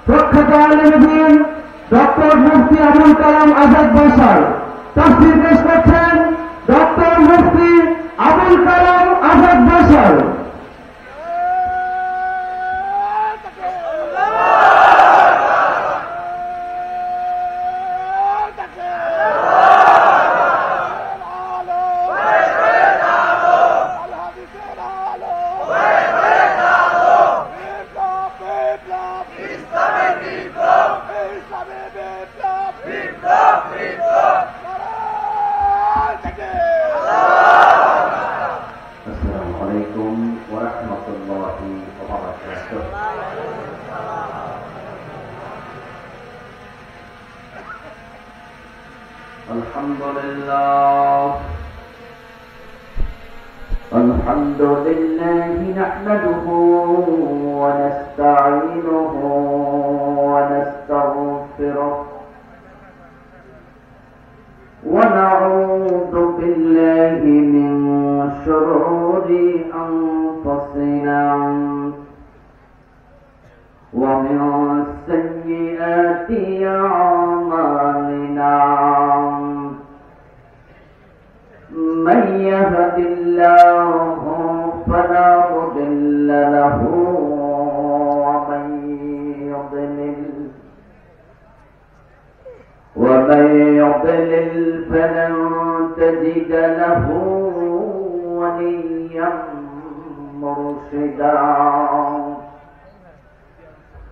প্রখ্যাত আলেম ডক্টর মুফতি আবুল কালাম আজাদ বসার তাফসীর পেশ করছেন ডক্টর মুফতি আবুল কালাম আজাদ বসার। الحمد لله نحمده ونستعينه ونستغفره ونعوذ بالله من شرور أنفسنا ومن سيئات أعمالنا من يهد الله فلا مضل له ومن يضلل فلن تجد له وليا مرشدا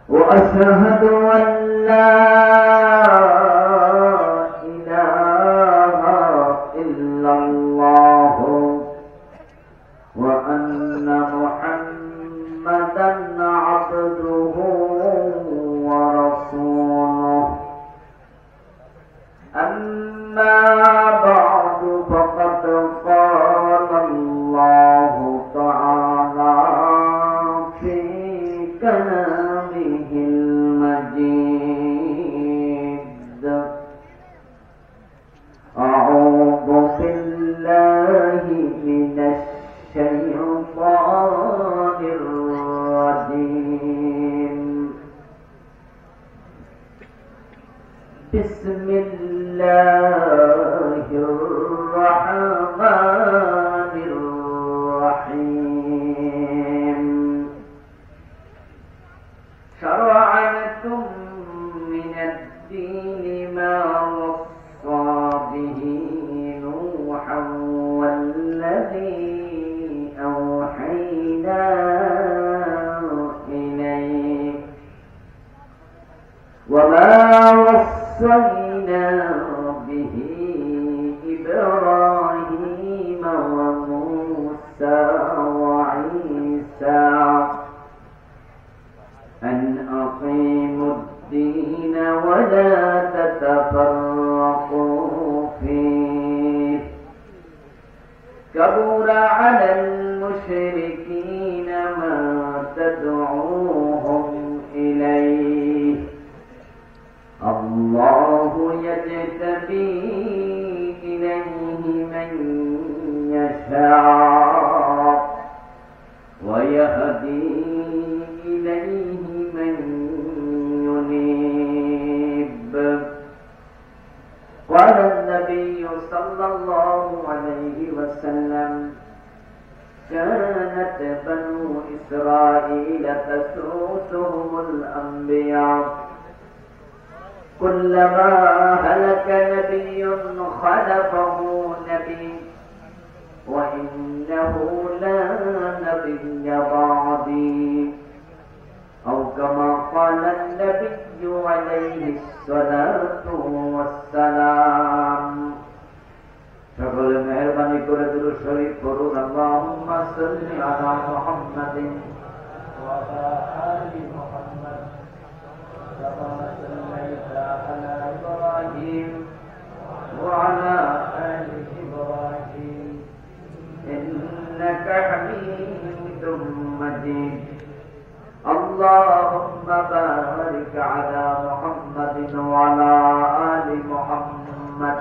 وأشهد أن لا إله إلا الله وأن محمدا عبده ورسوله أما بعد فقد قال الله تعالى في كلامه المجيد أعوذ بالله من الشيطان الرجيم بسم الله الرحمن الرحيم شرع لكم من الدين ما وصى به نوحا والذي أوحينا إليك وما وصينا به إبراهيم وموسى وعيسى أن أقيموا الدين ولا تتفرقوا فيه كبر على المشركين ما تدعوهم إليه الله يجتبي إليه من يشاء ويهدي إليه من ينيب قال النبي صلى الله عليه وسلم كانت بنو إسرائيل تسوسهم الأنبياء كلما هلك نبي خلفه نبي وإنه لا نبي بعدي أو كما قال النبي عليه الصلاة والسلام সকল মেহেরবানি করে দুরূদ শরীফ পড়ুন আল্লাহুম্মা সাল্লি আলা মুহাম্মাদিন ওয়া আলা আলি মুহাম্মাদ কামা সাল্লাইতা আলা ইব্রাহিম ওয়া আলা আলি ইব্রাহিম ইন্নাকা হামিদুম মাজিদ اللهم بارك على محمد وعلى آل محمد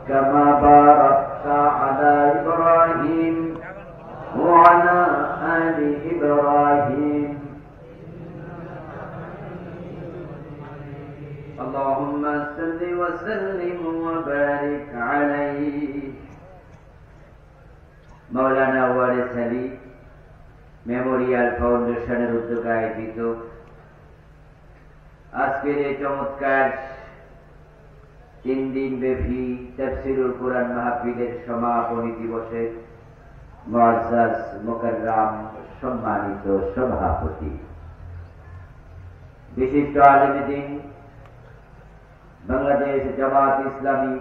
كما باركت على إبراهيم وعلى آل إبراهيم اللهم صل وسلم وبارك عليه মাওলানা ওয়ারিস আলী মেমোরিয়াল ফাউন্ডেশনের উদ্যোগে আয়োজিত আজকের এই চমৎকার 3 দিন ব্যাপী তাফসীরুল কুরআন মাহফিলের সমাপনী দিবসে মুআজ্জাজ মুকাররম সম্মানিত সভাপতি, বিশিষ্ট আলেম দ্বীন, বাংলাদেশ জামাত ইসলামী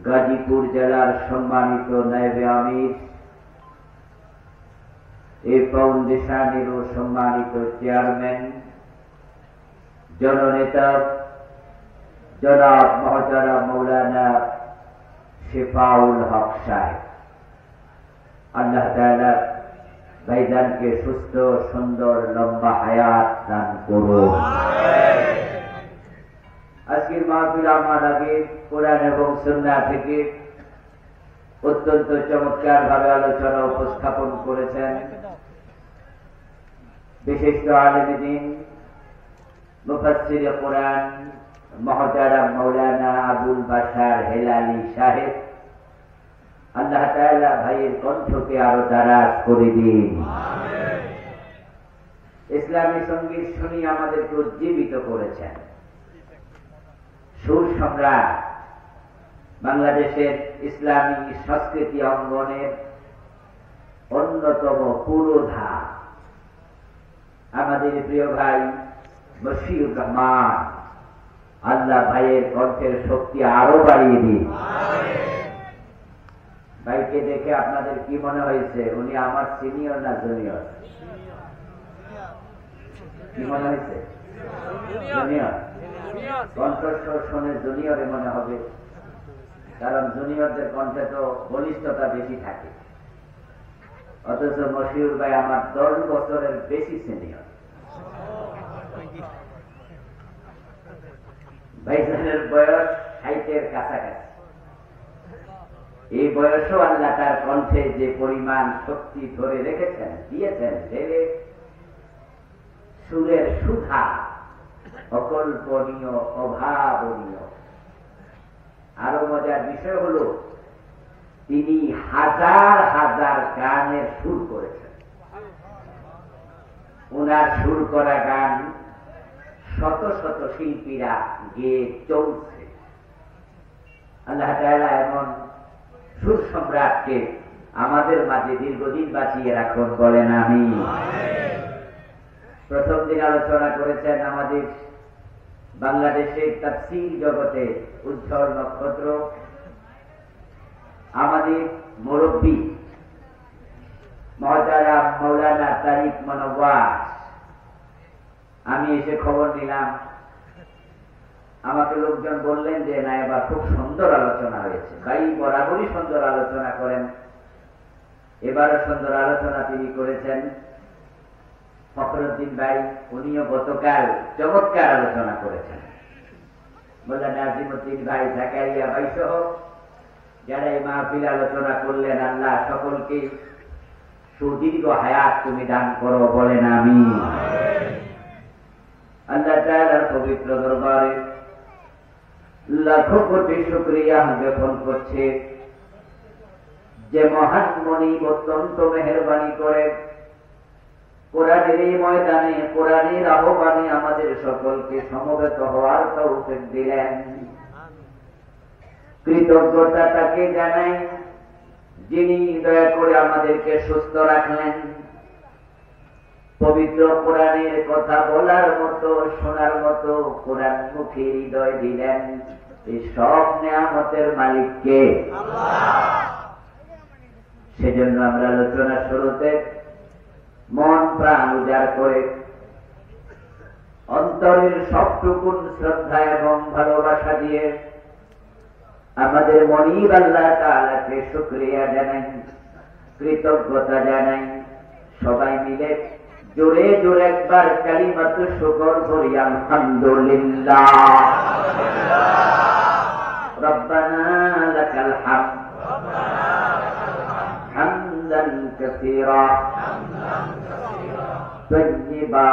গাজীপুর জেলার সম্মানিত নায়েবে আমির, এই ফাউন্ডেশনেরও সম্মানিত চেয়ারম্যান, জননেতা জনাব মহতারাম মাওলানা শেফাউল হক সাহেব, আল্লাহ তাআলা ভাইজানকে সুস্থ সুন্দর লম্বা হায়াত দান করুন। আজকের মাহফিল আমার আগে কোরআন এবং সুন্নাহ থেকে অত্যন্ত চমৎকার ভাবে আলোচনা উপস্থাপন করেছেন বিশিষ্ট আলেম দ্বীন মুফাসসিরে কোরআন মহতারাম মাওলানা আবুল বাশার হেলালি সাহেব। আল্লাহ তাআলা ভাইয়ের কণ্ঠকে আরো দারাজ করে দিন। ইসলামী সঙ্গীত শুনি আমাদেরকে উজ্জীবিত করেছেন। সুর সম্রাট বাংলাদেশের ইসলামী সংস্কৃতি অঙ্গনের অন্যতম পুরোধা আমাদের প্রিয় ভাই মশিউর রহমান, আল্লাহ ভাইয়ের কণ্ঠের শক্তি আরো বাড়িয়ে দিন। ভাইকে দেখে আপনাদের কি মনে হয়েছে? উনি আমার সিনিয়র না জুনিয়র? কি মনে হয়েছে? জুনিয়র। কণ্ঠস্বর শুনে জুনিয়রে মনে হবে, কারণ জুনিয়রদের কণ্ঠে তো বলিষ্ঠতা বেশি থাকে, অথচ মশিউর ভাই আমার 10 বছরের বেশি সিনিয়র। ভাইজানের বয়স 60-এর কাছাকাছি। এই বয়সও আল্লাহ তার কণ্ঠে যে পরিমাণ শক্তি ধরে রেখেছেন, দিয়েছেন, ঢেলে সুরের সুধা অকল্পনীয়, অভাবনীয়। আরো মজার বিষয় হলো তিনি হাজার হাজার গানের সুর করেছেন। ওনার সুর করা গান শত শত শিল্পীরা গেয়ে চলছে। আল্লাহ তাআলা এমন সুর সম্রাটকে আমাদের মাঝে দীর্ঘদিন বাঁচিয়ে রাখুন, বলেন আমিন। প্রথম দিন আলোচনা করেছেন আমাদের বাংলাদেশের তাফসীর জগতে উজ্জ্বল নক্ষত্র, আমাদের মুরব্বী মহতারাম মাওলানা তারিক মনোয়ার। আমি এসে খবর নিলাম, আমাকে লোকজন বললেন যে না, এবার খুব সুন্দর আলোচনা হয়েছে। ভাই বরাবরই সুন্দর আলোচনা করেন, এবারও সুন্দর আলোচনা তিনি করেছেন। ফখরুদ্দিন ভাই, উনিও গতকাল চমৎকার আলোচনা করেছেন। মোল্লা নাজিমুদ্দিন ভাই, জাকারিয়া ভাই সহ যারা এই মাহফিল আলোচনা করলেন, আল্লাহ সকলকে সুদীর্ঘ হায়াত তুমি দান করো, বলেন আমিন। আল্লাহ তাআলার পবিত্র দরবারে লাখো কোটি শুকরিয়া জ্ঞাপন করছে যে মহান মনিব অত্যন্ত মেহেরবানি করে কোরআনের এই ময়দানে, কোরআনের আহ্বানে আমাদের সকলকে সমবেত হওয়ার তৌফিক দিলেন। কৃতজ্ঞতা তাকে জানাই যিনি দয়া করে আমাদেরকে সুস্থ রাখলেন, পবিত্র কোরআনের কথা বলার মতো, শোনার মতো কোরআন মুখী হৃদয় দিলেন। এই সব নেয়ামতের মালিককে সেজন্য আমরা আলোচনা শুরুতে মন প্রাণ উজাড় করে অন্তরের সবটুকুন শ্রদ্ধা এবং ভালোবাসা দিয়ে আমাদের মনিব আল্লাহ তাআলাকে শুকরিয়া জানাই, কৃতজ্ঞতা জানাই। সবাই মিলে জোরে জোরে একবার কালিমাতু শুকর করি, আলহামদুলিল্লাহ। রব্বানা লাকাল হামদ হামদান কাসীরা তয়্যিবা